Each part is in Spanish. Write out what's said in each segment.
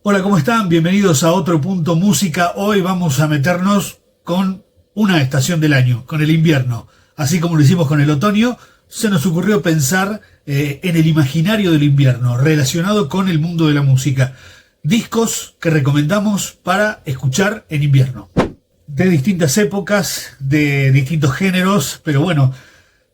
Hola, ¿cómo están? Bienvenidos a otro punto música. Hoy vamos a meternos con una estación del año, con el invierno. Así como lo hicimos con el otoño, se nos ocurrió pensar en el imaginario del invierno, relacionado con el mundo de la música. Discos que recomendamos para escuchar en invierno. De distintas épocas, de distintos géneros, pero bueno,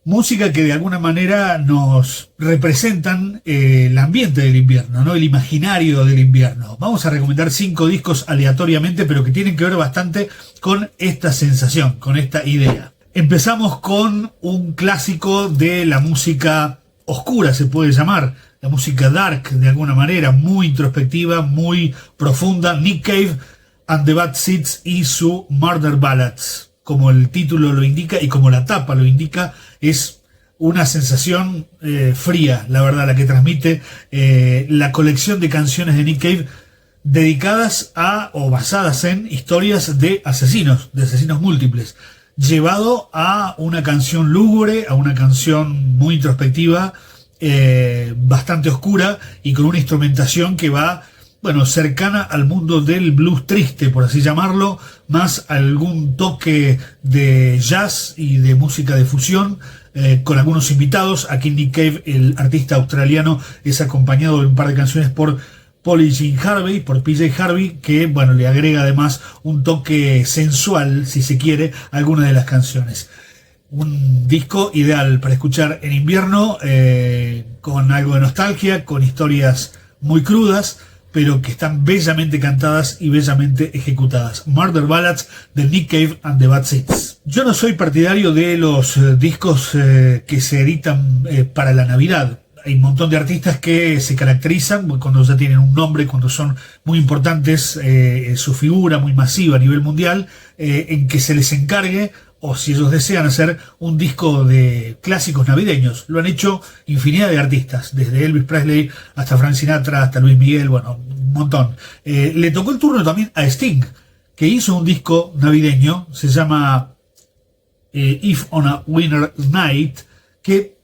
música que de alguna manera nos representan el ambiente del invierno, ¿no? El imaginario del invierno. Vamos a recomendar 5 discos aleatoriamente, pero que tienen que ver bastante con esta sensación, con esta idea. Empezamos con un clásico de la música oscura, se puede llamar, la música dark de alguna manera, muy introspectiva, muy profunda. Nick Cave and the Bad Seeds y su Murder Ballads. Como el título lo indica y como la tapa lo indica, es una sensación fría, la verdad, la que transmite la colección de canciones de Nick Cave dedicadas a o basadas en historias de asesinos múltiples, llevado a una canción lúgubre, a una canción muy introspectiva, bastante oscura y con una instrumentación que va, bueno, cercana al mundo del blues triste, por así llamarlo, más algún toque de jazz y de música de fusión, con algunos invitados. Aquí Nick Cave, el artista australiano, es acompañado de un par de canciones por Polly Jean Harvey, por PJ Harvey, que, bueno, le agrega además un toque sensual, si se quiere, a algunas de las canciones. Un disco ideal para escuchar en invierno, con algo de nostalgia, con historias muy crudas, pero que están bellamente cantadas y bellamente ejecutadas. Murder Ballads de Nick Cave and the Bad Seeds. Yo no soy partidario de los discos que se editan para la Navidad. Hay un montón de artistas que se caracterizan cuando ya tienen un nombre, cuando son muy importantes, su figura muy masiva a nivel mundial, en que se les encargue, o si ellos desean, hacer un disco de clásicos navideños. Lo han hecho infinidad de artistas, desde Elvis Presley hasta Frank Sinatra, hasta Luis Miguel, bueno, un montón. Le tocó el turno también a Sting, que hizo un disco navideño, se llama If on a Winter's Night, que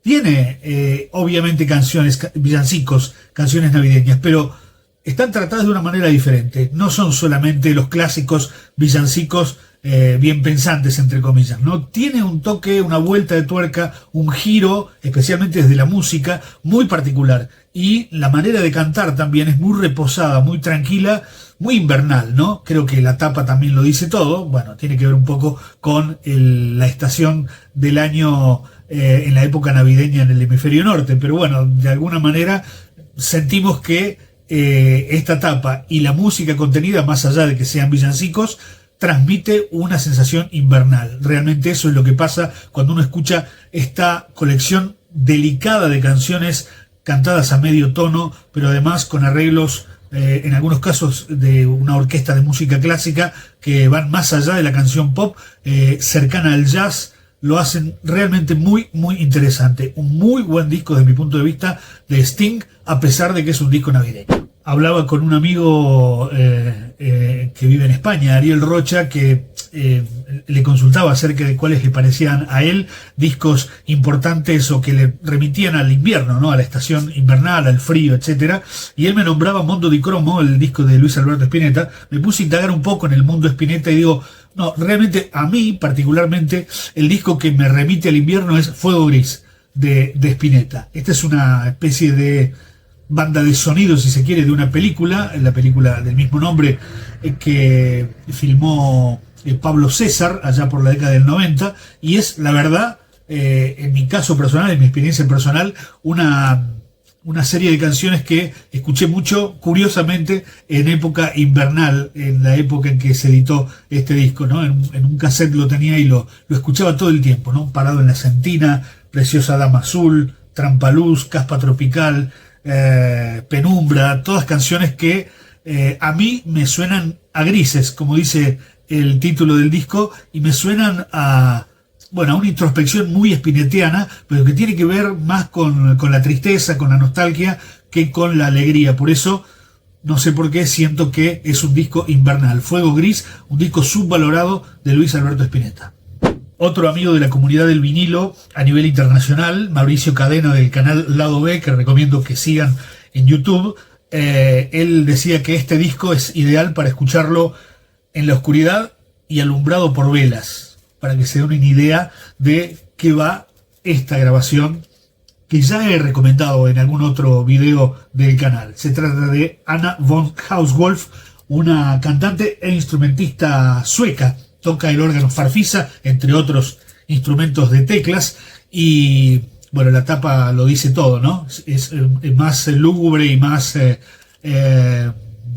tiene obviamente canciones, villancicos, canciones navideñas, pero están tratadas de una manera diferente. No son solamente los clásicos villancicos bien pensantes, entre comillas, ¿no? Tiene un toque, una vuelta de tuerca, un giro, especialmente desde la música, muy particular. Y la manera de cantar también es muy reposada, muy tranquila, muy invernal, ¿no? Creo que la tapa también lo dice todo. Bueno, tiene que ver un poco con la estación del año en la época navideña en el hemisferio norte. Pero bueno, de alguna manera sentimos que esta tapa y la música contenida, más allá de que sean villancicos, transmite una sensación invernal. Realmente eso es lo que pasa cuando uno escucha esta colección delicada de canciones cantadas a medio tono, pero además con arreglos, en algunos casos de una orquesta de música clásica, que van más allá de la canción pop, cercana al jazz. Lo hacen realmente muy, muy interesante. Un muy buen disco desde mi punto de vista de Sting, a pesar de que es un disco navideño. Hablaba con un amigo que vive en España, Ariel Rocha, que le consultaba acerca de cuáles le parecían a él discos importantes o que le remitían al invierno, ¿no? A la estación invernal, al frío, etcétera. Y él me nombraba Mondo di Cromo, el disco de Luis Alberto Spinetta. Me puse a indagar un poco en el mundo Spinetta y digo, no, realmente a mí particularmente el disco que me remite al invierno es Fuego Gris de Spinetta. Esta es una especie de banda de sonido, si se quiere, de una película, la película del mismo nombre que filmó Pablo César allá por la década del 90, y es, la verdad, en mi caso personal, en mi experiencia personal, una serie de canciones que escuché mucho, curiosamente, en época invernal, en la época en que se editó este disco, ¿no? En un cassette lo tenía y lo escuchaba todo el tiempo, ¿no? Parado en la Sentina, Preciosa Dama Azul, Trampaluz, Caspa Tropical, Penumbra, todas canciones que a mí me suenan a grises, como dice el título del disco, y me suenan a una introspección muy spinettiana, pero que tiene que ver más con la tristeza, con la nostalgia, que con la alegría. Por eso, no sé por qué, siento que es un disco invernal. Fuego Gris, un disco subvalorado de Luis Alberto Spinetta. Otro amigo de la comunidad del vinilo a nivel internacional, Mauricio Cadena, del canal Lado B, que recomiendo que sigan en YouTube, él decía que este disco es ideal para escucharlo en la oscuridad y alumbrado por velas, para que se den una idea de qué va esta grabación que ya he recomendado en algún otro video del canal. Se trata de Anna von Hauswolf, una cantante e instrumentista sueca. Toca el órgano farfisa, entre otros instrumentos de teclas, y bueno, la tapa lo dice todo, ¿no? Es más lúgubre y más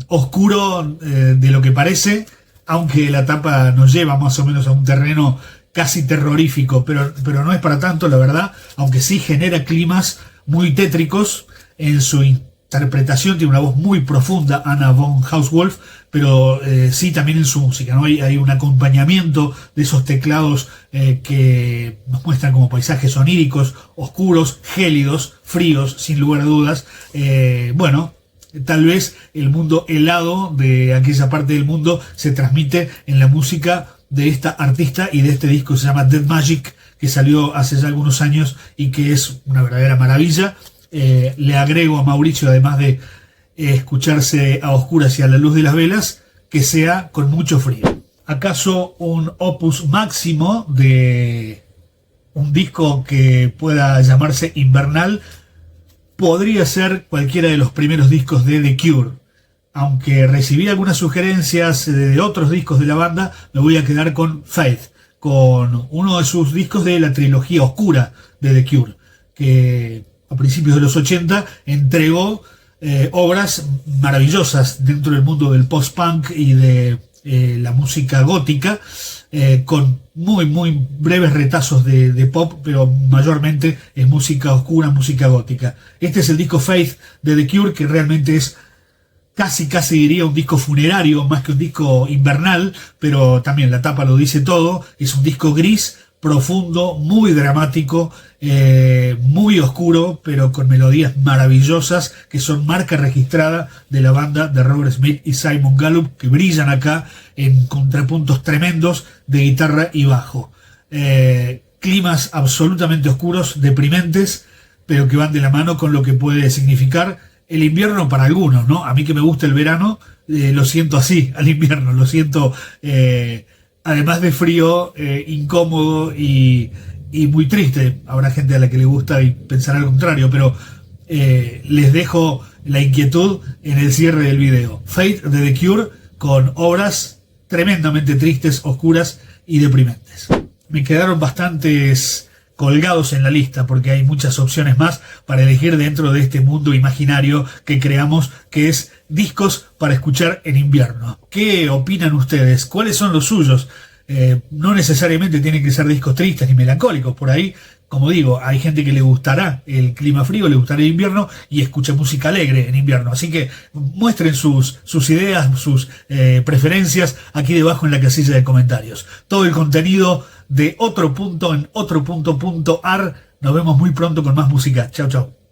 oscuro de lo que parece, aunque la tapa nos lleva más o menos a un terreno casi terrorífico, pero no es para tanto, la verdad, aunque sí genera climas muy tétricos. En su interpretación tiene una voz muy profunda, Anna von Hauswolf, pero sí también en su música, ¿no? Hay un acompañamiento de esos teclados que nos muestran como paisajes oníricos, oscuros, gélidos, fríos, sin lugar a dudas. Bueno, tal vez el mundo helado de aquella parte del mundo se transmite en la música de esta artista y de este disco que se llama Dead Magic, que salió hace ya algunos años y que es una verdadera maravilla. Le agrego a Mauricio, además de escucharse a oscuras y a la luz de las velas, que sea con mucho frío. ¿Acaso un opus máximo de un disco que pueda llamarse invernal? Podría ser cualquiera de los primeros discos de The Cure. Aunque recibí algunas sugerencias de otros discos de la banda, me voy a quedar con Faith, con uno de sus discos de la trilogía oscura de The Cure, que a principios de los 80 entregó obras maravillosas dentro del mundo del post-punk y de la música gótica, con muy breves retazos de pop, pero mayormente es música oscura, música gótica. Este es el disco Faith de The Cure, que realmente es casi diría un disco funerario más que un disco invernal, pero también la tapa lo dice todo. Es un disco gris, profundo, muy dramático, muy oscuro, pero con melodías maravillosas que son marca registrada de la banda de Robert Smith y Simon Gallup, que brillan acá en contrapuntos tremendos de guitarra y bajo. Climas absolutamente oscuros, deprimentes, pero que van de la mano con lo que puede significar el invierno para algunos, ¿no? A mí que me gusta el verano, lo siento así, al invierno, lo siento, además de frío, incómodo y muy triste. Habrá gente a la que le gusta y pensará al contrario, pero les dejo la inquietud en el cierre del video. Fate de The Cure, con obras tremendamente tristes, oscuras y deprimentes. Me quedaron bastantes colgados en la lista porque hay muchas opciones más para elegir dentro de este mundo imaginario que creamos, que es discos para escuchar en invierno. ¿Qué opinan ustedes? ¿Cuáles son los suyos? No necesariamente tienen que ser discos tristes ni melancólicos. Por ahí, como digo, hay gente que le gustará el clima frío, le gustará el invierno y escucha música alegre en invierno. Así que muestren sus ideas, sus preferencias aquí debajo en la casilla de comentarios. Todo el contenido de Otro Punto en otropunto.ar. Nos vemos muy pronto con más música. Chau, chau.